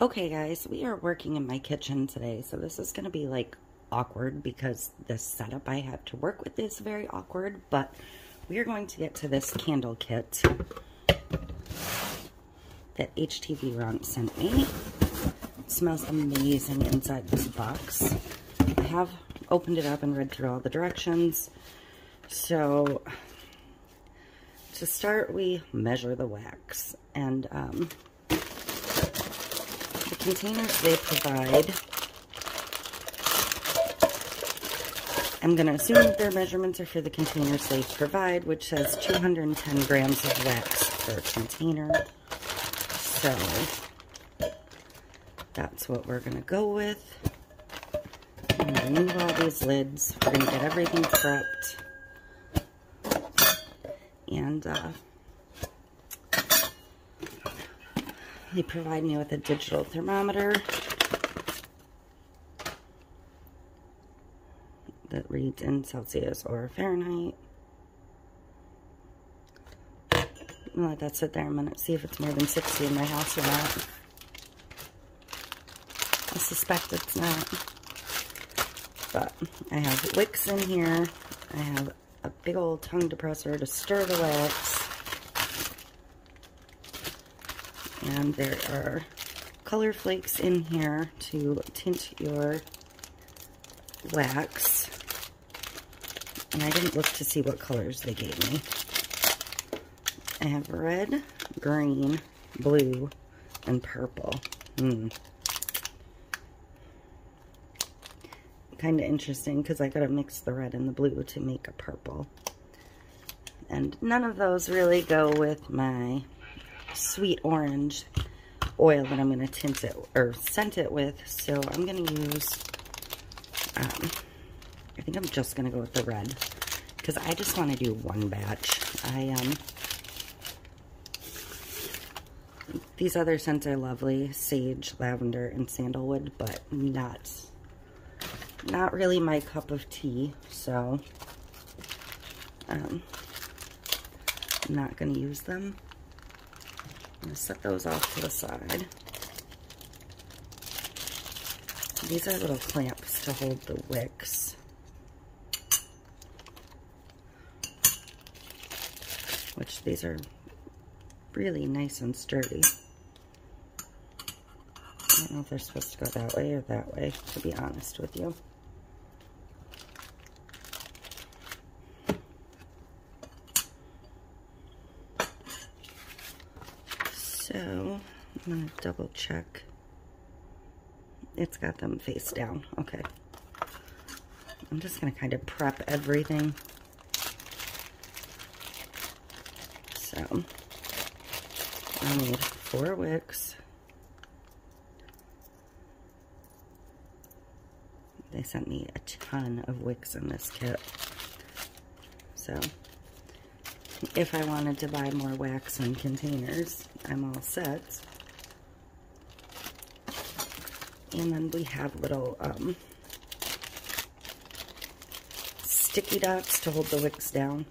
Okay guys, we are working in my kitchen today, so this is going to be like awkward because the setup I have to work with is very awkward, but we are going to get to this candle kit that HTVRont sent me. It smells amazing inside this box. I have opened it up and read through all the directions. So to start, we measure the wax, and the containers they provide, I'm going to assume that their measurements are for the containers they provide, which says 210 grams of wax per container. So that's what we're going to go with. I'm going to remove all these lids. We're going to get everything prepped. And they provide me with a digital thermometer that reads in Celsius or Fahrenheit. I'm gonna let that sit there a minute, see if it's more than 60 in my house or not. I suspect it's not. But I have wicks in here. I have a big old tongue depressor to stir the wax. And there are color flakes in here to tint your wax. And I didn't look to see what colors they gave me. I have red, green, blue, and purple. Kind of interesting because I gotta mix the red and the blue to make a purple. And none of those really go with my sweet orange oil that I'm going to tint it or scent it with. So I'm going to use, I think I'm just going to go with the red because I just want to do one batch. These other scents are lovely, sage, lavender, and sandalwood, but not really my cup of tea. So I'm not going to use them. I'm going to set those off to the side. These are little clamps to hold the wicks. Which these are really nice and sturdy. I don't know if they're supposed to go that way or that way, to be honest with you. So, I'm going to double check. It's got them face down. Okay. I'm just going to kind of prep everything. So, I need 4 wicks. They sent me a ton of wicks in this kit. So, if I wanted to buy more wax and containers, I'm all set. And then we have little sticky dots to hold the wicks down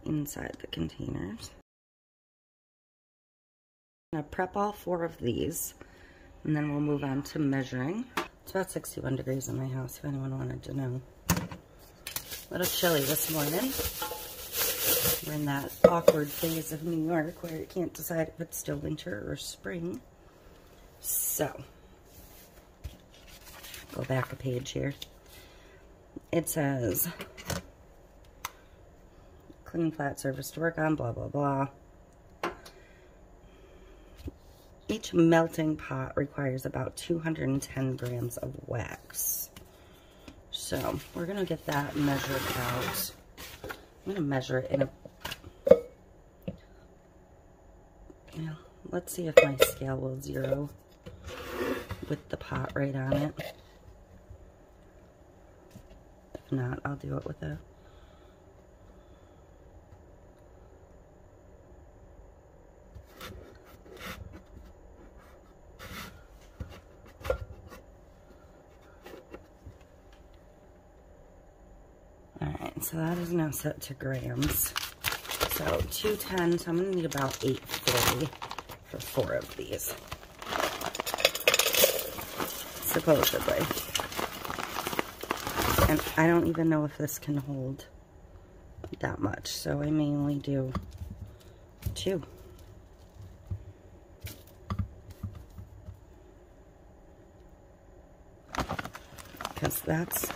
inside the containers. I'm going to prep all 4 of these, and then we'll move on to measuring. It's about 61 degrees in my house, if anyone wanted to know. A little chilly this morning. We're in that awkward phase of New York where you can't decide if it's still winter or spring. So, go back a page here. It says, clean flat surface to work on, blah, blah, blah. Each melting pot requires about 210 grams of wax. So, we're going to get that measured out. I'm going to measure it in a... Well, let's see if my scale will zero with the pot right on it. If not, I'll do it with a... Alright, so that is now set to grams. So 210, so I'm gonna need about 840 for 4 of these. Supposedly. And I don't even know if this can hold that much, so I may only do 2. Because that's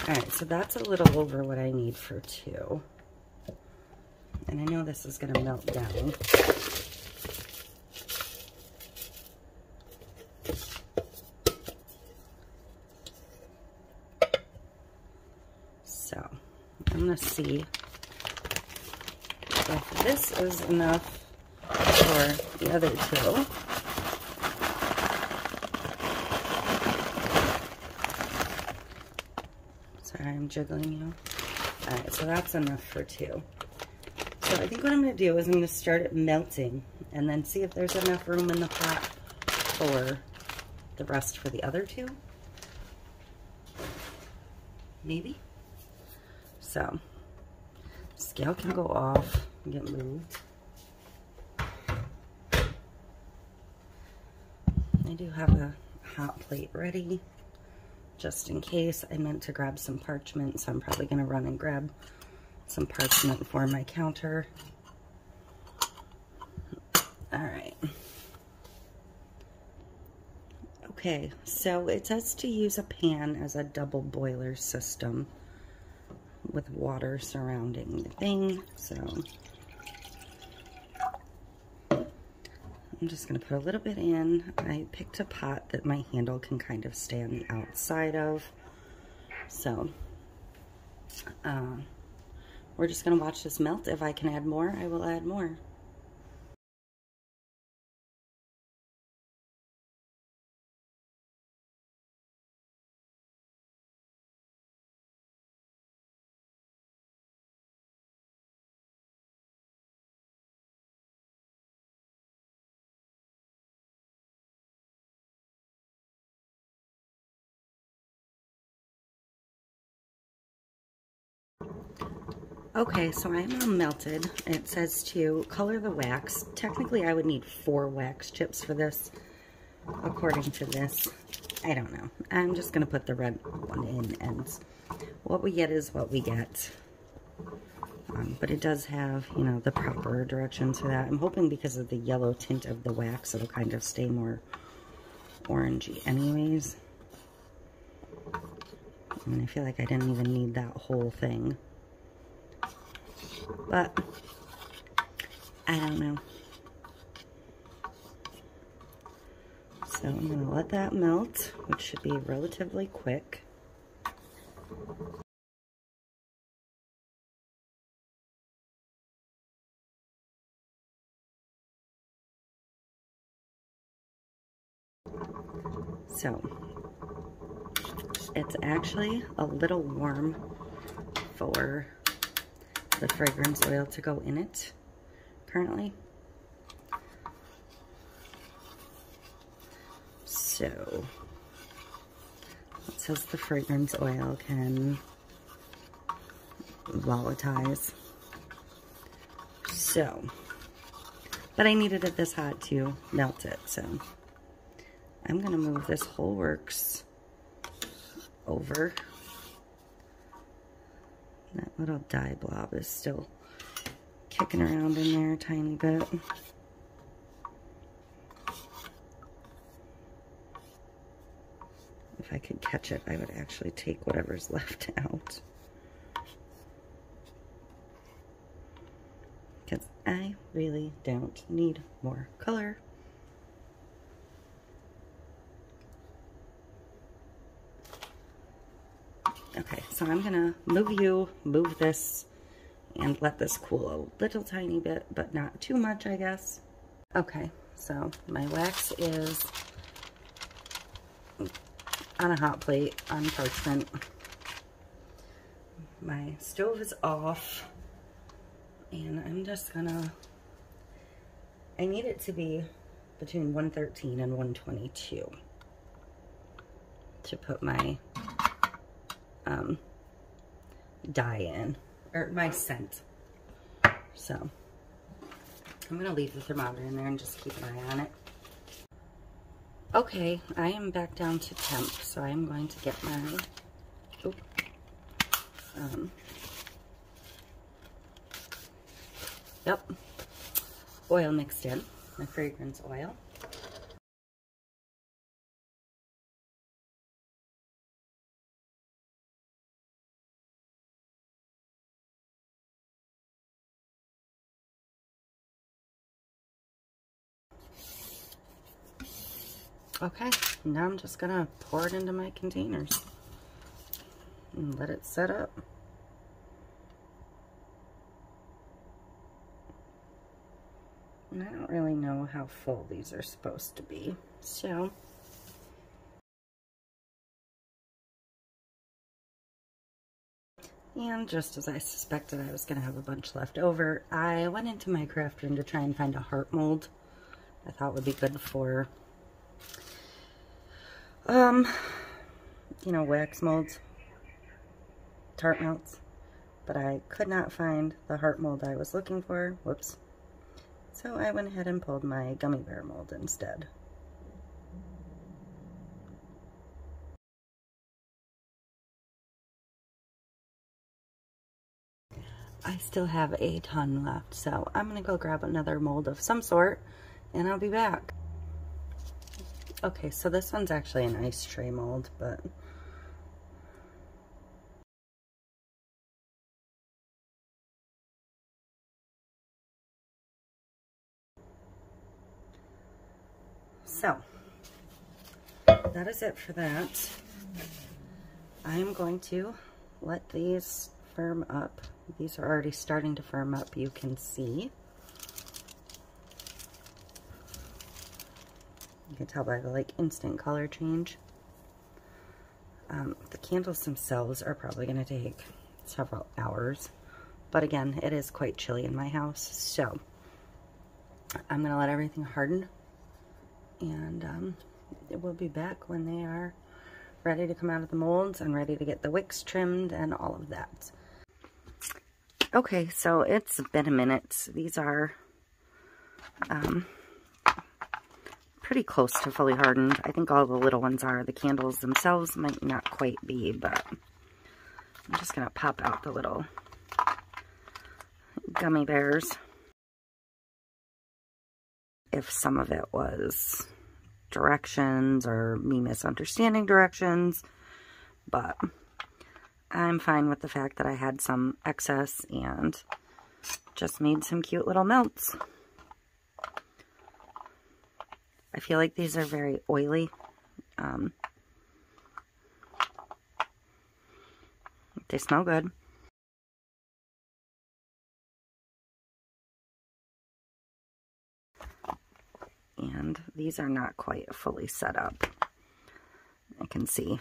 alright, so that's a little over what I need for 2. And I know this is going to melt down. So, I'm going to see if this is enough for the other 2. Sorry, I'm jiggling you. Alright, so that's enough for 2. So I think what I'm going to do is I'm going to start it melting and then see if there's enough room in the pot for the rest for the other 2. Maybe. So, scale can go off and get moved. I do have a hot plate ready, just in case. I meant to grab some parchment, so I'm probably going to run and grab some parchment for my counter. Alright. Okay, so it says to use a pan as a double boiler system with water surrounding the thing, so I'm just going to put a little bit in. I picked a pot that my handle can kind of stay on the outside of, so we're just going to watch this melt. If I can add more, I will add more. Okay, so I'm all melted. It says to color the wax. Technically, I would need 4 wax chips for this, according to this. I don't know. I'm just going to put the red one in, and what we get is what we get. But it does have, you know, the proper directions for that. I'm hoping because of the yellow tint of the wax, it'll kind of stay more orangey anyways. I mean, I feel like I didn't even need that whole thing. But I don't know. So I'm going to let that melt, which should be relatively quick. So it's actually a little warm for the fragrance oil to go in it currently. So it says the fragrance oil can volatilize. So, but I needed it this hot to melt it, so I'm gonna move this whole works over. That little dye blob is still kicking around in there a tiny bit. If I could catch it, I would actually take whatever's left out. Because I really don't need more color. Okay, so I'm gonna move this, and let this cool a little tiny bit, but not too much, I guess. Okay, so my wax is on a hot plate on parchment. My stove is off, and I'm just gonna, I need it to be between 113 and 122 to put my dye in, or my scent. So I'm gonna leave the thermometer in there and just keep an eye on it. Okay, I am back down to temp, so I'm going to get my oil mixed in, my fragrance oil. Okay, now I'm just gonna pour it into my containers and let it set up. And I don't really know how full these are supposed to be, so and just as I suspected I was gonna have a bunch left over, I went into my craft room to try and find a heart mold I thought would be good for you know, wax molds, tart melts, but I could not find the heart mold I was looking for. Whoops. So I went ahead and pulled my gummy bear mold instead. I still have a ton left, so I'm gonna go grab another mold of some sort and I'll be back. Okay, so this one's actually an ice tray mold, but so that is it for that. I'm going to let these firm up. These are already starting to firm up, you can see. You can tell by the like instant color change. The candles themselves are probably going to take several hours, but again, it is quite chilly in my house, so I'm going to let everything harden, and we'll be back when they are ready to come out of the molds and ready to get the wicks trimmed and all of that. Okay, so it's been a minute. These are pretty close to fully hardened. I think all the little ones are. The candles themselves might not quite be, but I'm just gonna pop out the little gummy bears. If some of it was directions or me misunderstanding directions, but I'm fine with the fact that I had some excess and just made some cute little melts. I feel like these are very oily. They smell good. And these are not quite fully set up. I can see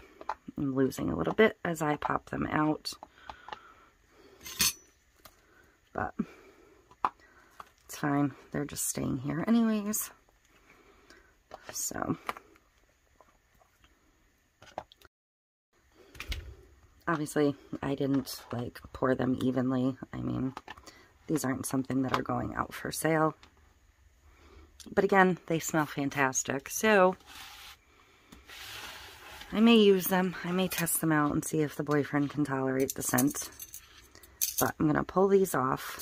I'm losing a little bit as I pop them out. But it's fine. They're just staying here anyways. So obviously I didn't like pour them evenly. I mean, these aren't something that are going out for sale. But again, they smell fantastic. So I may use them. I may test them out and see if the boyfriend can tolerate the scent. But I'm going to pull these off.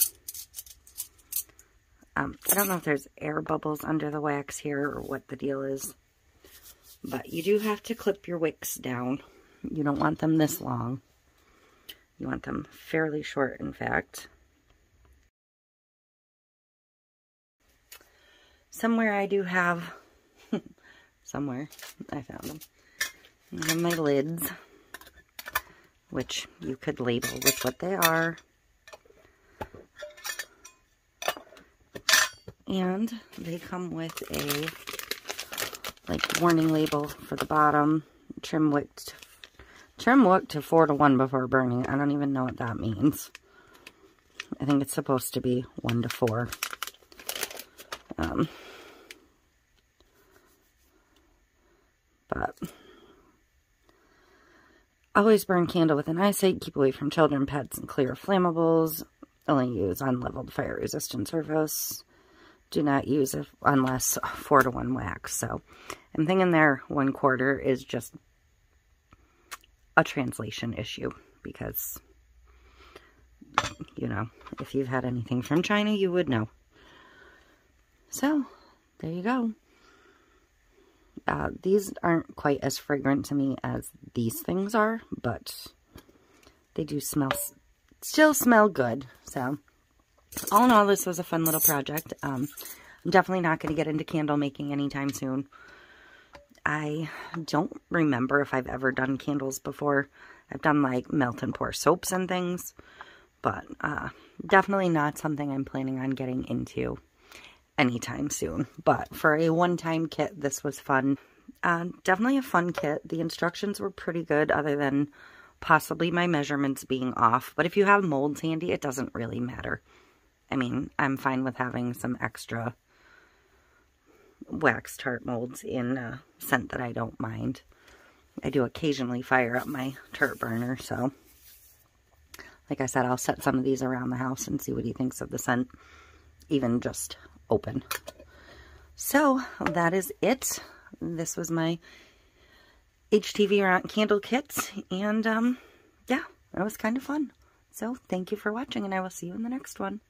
I don't know if there's air bubbles under the wax here or what the deal is. But you do have to clip your wicks down. You don't want them this long. You want them fairly short, in fact. Somewhere I do have, somewhere I found them. I have my lids, which you could label with what they are. And they come with a like warning label for the bottom, trim wick Trim wick to 4 to 1 before burning. I don't even know what that means. I think it's supposed to be 1 to 4. But always burn candle with an eyesight. Keep away from children, pets, and clear flammables. Only use unleveled fire-resistant surface. Do not use it unless 4 to 1 wax. So I'm thinking their 1/4 is just a translation issue because, you know, if you've had anything from China, you would know. So there you go. These aren't quite as fragrant to me as these things are, but they do still smell good. So all in all, this was a fun little project. I'm definitely not going to get into candle making anytime soon. I don't remember if I've ever done candles before. I've done like melt and pour soaps and things, but definitely not something I'm planning on getting into anytime soon. But for a one-time kit, this was fun. Definitely a fun kit. The instructions were pretty good, other than possibly my measurements being off. But if you have molds handy, it doesn't really matter. I mean, I'm fine with having some extra wax tart molds in a scent that I don't mind. I do occasionally fire up my tart burner, so like I said, I'll set some of these around the house and see what he thinks of the scent, even just open. So that is it. This was my HTVRont candle kits, and yeah, it was kind of fun. So thank you for watching, and I will see you in the next one.